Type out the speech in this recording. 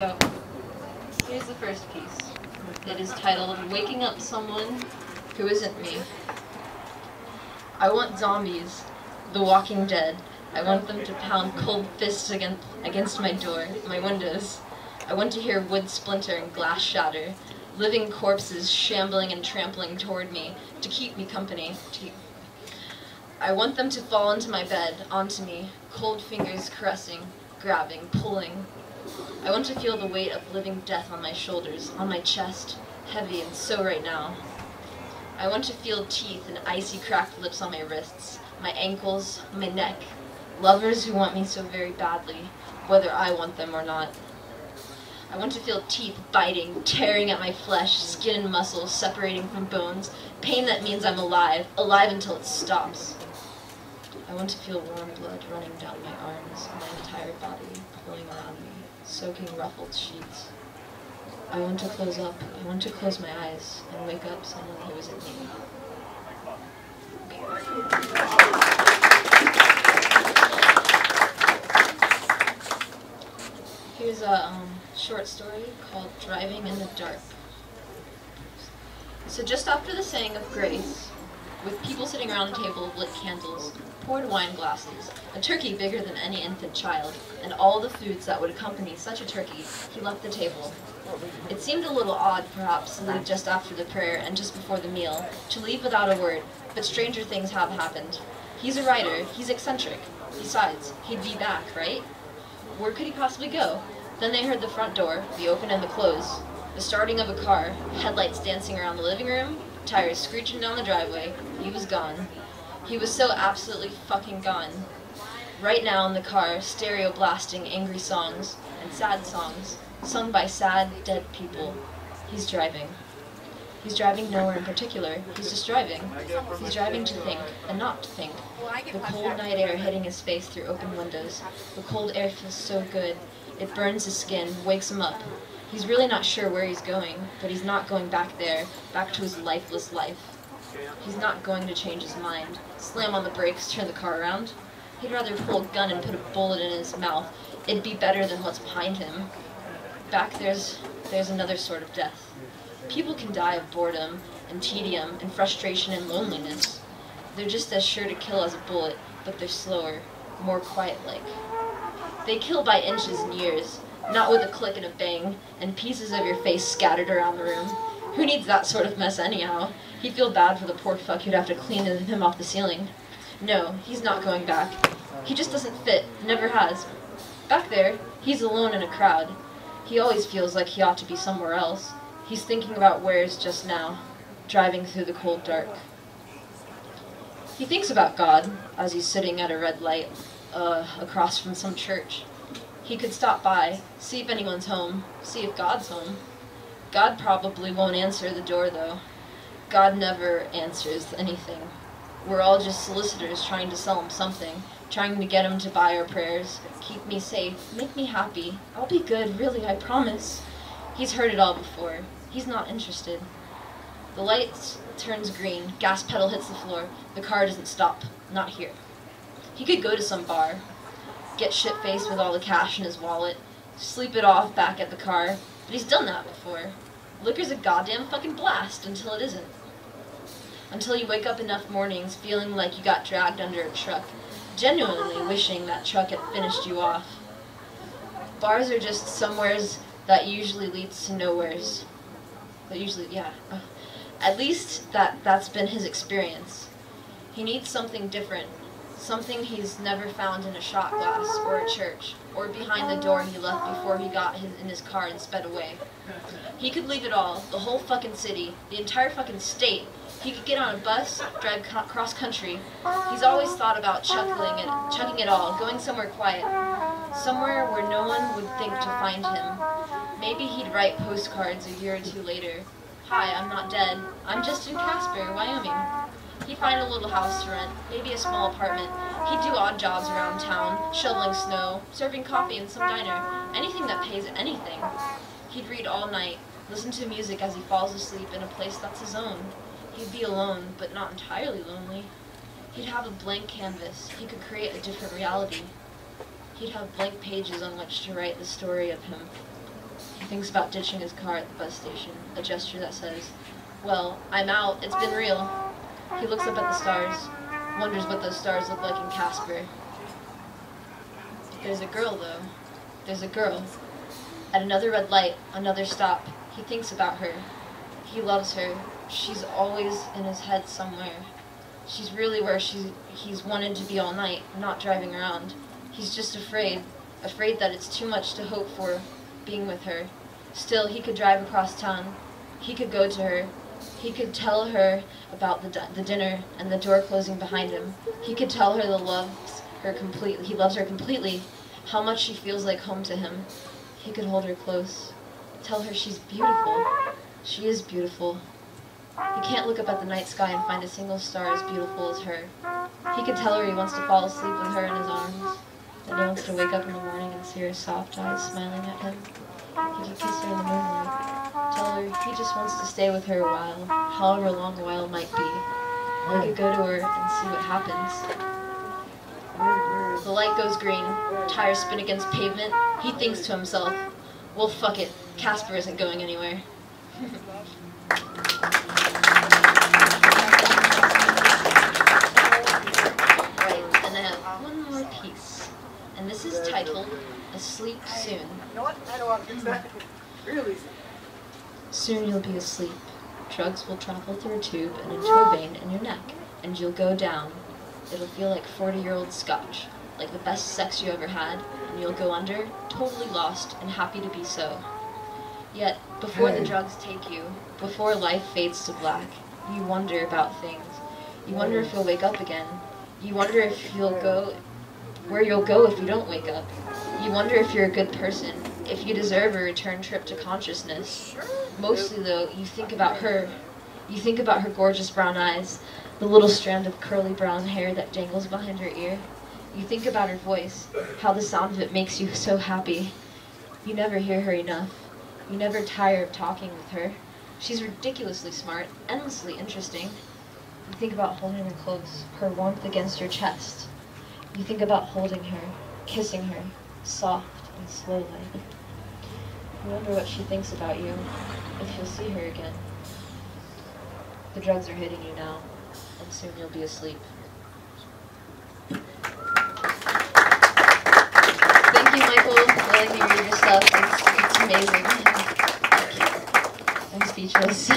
So, here's the first piece. It is titled, Waking Up Someone Who Isn't Me. I want zombies, the walking dead. I want them to pound cold fists against my door, my windows. I want to hear wood splinter and glass shatter, living corpses shambling and trampling toward me to keep me company. I want them to fall into my bed, onto me, cold fingers caressing, grabbing, pulling. I want to feel the weight of living death on my shoulders, on my chest, heavy and so right now. I want to feel teeth and icy cracked lips on my wrists, my ankles, my neck, lovers who want me so very badly, whether I want them or not. I want to feel teeth biting, tearing at my flesh, skin and muscle separating from bones, pain that means I'm alive, alive until it stops. I want to feel warm blood running down my arms, my entire body pulling around me, soaking ruffled sheets. I want to close up, I want to close my eyes and wake up someone who isn't me. Here's a short story called Driving in the Dark. So just after the saying of grace, with people sitting around a table of lit candles, poured wine glasses, a turkey bigger than any infant child, and all the foods that would accompany such a turkey, he left the table. It seemed a little odd, perhaps, to leave just after the prayer and just before the meal, to leave without a word, but stranger things have happened. He's a writer, he's eccentric. Besides, he'd be back, right? Where could he possibly go? Then they heard the front door, the open and the close, the starting of a car, headlights dancing around the living room, tires screeching down the driveway. He was gone. He was so absolutely fucking gone. Right now in the car, stereo blasting angry songs and sad songs, sung by sad, dead people. He's driving. He's driving nowhere in particular. He's just driving. He's driving to think, and not to think. The cold night air hitting his face through open windows. The cold air feels so good. It burns his skin, wakes him up. He's really not sure where he's going, but he's not going back there, back to his lifeless life. He's not going to change his mind, slam on the brakes, turn the car around. He'd rather pull a gun and put a bullet in his mouth. It'd be better than what's behind him. Back there's another sort of death. People can die of boredom and tedium and frustration and loneliness. They're just as sure to kill as a bullet, but they're slower, more quiet-like. They kill by inches and years, not with a click and a bang, and pieces of your face scattered around the room. Who needs that sort of mess anyhow? He'd feel bad for the poor fuck who'd have to clean him off the ceiling. No, he's not going back. He just doesn't fit, never has. Back there, he's alone in a crowd. He always feels like he ought to be somewhere else. He's thinking about where's just now, driving through the cold dark. He thinks about God as he's sitting at a red light across from some church. He could stop by, see if anyone's home, see if God's home. God probably won't answer the door, though. God never answers anything. We're all just solicitors trying to sell him something, trying to get him to buy our prayers, keep me safe, make me happy. I'll be good, really, I promise. He's heard it all before. He's not interested. The light turns green, gas pedal hits the floor, the car doesn't stop. Not here. He could go to some bar, get shit-faced with all the cash in his wallet, sleep it off back at the car, but he's done that before. Liquor's a goddamn fucking blast until it isn't. Until you wake up enough mornings feeling like you got dragged under a truck, genuinely wishing that truck had finished you off. Bars are just somewheres that usually leads to nowheres. But usually, yeah. At least that's been his experience. He needs something different. Something he's never found in a shot glass, or a church, or behind the door he left before he got in his car and sped away. He could leave it all, the whole fucking city, the entire fucking state. He could get on a bus, drive cross country. He's always thought about chucking it all, going somewhere quiet, somewhere where no one would think to find him. Maybe he'd write postcards a year or two later. Hi, I'm not dead. I'm just in Casper, Wyoming. He'd find a little house to rent, maybe a small apartment. He'd do odd jobs around town, shoveling snow, serving coffee in some diner, anything that pays anything. He'd read all night, listen to music as he falls asleep in a place that's his own. He'd be alone, but not entirely lonely. He'd have a blank canvas. He could create a different reality. He'd have blank pages on which to write the story of him. thinks about ditching his car at the bus station, a gesture that says, "Well, I'm out, it's been real." He looks up at the stars, wonders what those stars look like in Casper. There's a girl, though. There's a girl. At another red light, another stop, he thinks about her. He loves her. She's always in his head somewhere. She's really where he's wanted to be all night, not driving around. He's just afraid that it's too much to hope for being with her. Still, he could drive across town. He could go to her. He could tell her about the dinner and the door closing behind him. He could tell her he loves her completely, how much she feels like home to him. He could hold her close, tell her she's beautiful. She is beautiful. He can't look up at the night sky and find a single star as beautiful as her. He could tell her he wants to fall asleep with her in his arms, that he wants to wake up in the morning and see her soft eyes smiling at him. He could kiss her in the moonlight, tell her he just wants to stay with her a while, however long a while might be. He could go to her and see what happens. The light goes green, tires spin against pavement. He thinks to himself, well, fuck it, Casper isn't going anywhere. Right, and I have one more piece, and this is titled, Asleep Soon. You know what? I don't want to fix that. Really? Soon you'll be asleep. Drugs will travel through a tube and into a vein in your neck, and you'll go down. It'll feel like 40-year-old scotch, like the best sex you ever had, and you'll go under, totally lost and happy to be so. Yet, before the drugs take you, before life fades to black, you wonder about things. You wonder if you'll wake up again. You wonder if where you'll go if you don't wake up. You wonder if you're a good person, if you deserve a return trip to consciousness. Mostly, though, you think about her. You think about her gorgeous brown eyes, the little strand of curly brown hair that dangles behind her ear. You think about her voice, how the sound of it makes you so happy. You never hear her enough. You never tire of talking with her. She's ridiculously smart, endlessly interesting. You think about holding her close, her warmth against your chest. You think about holding her, kissing her, soft and slow like. You wonder what she thinks about you, if you'll see her again. The drugs are hitting you now, and soon you'll be asleep. Thank you, Michael, for letting me read your stuff. It's amazing. I'm speechless.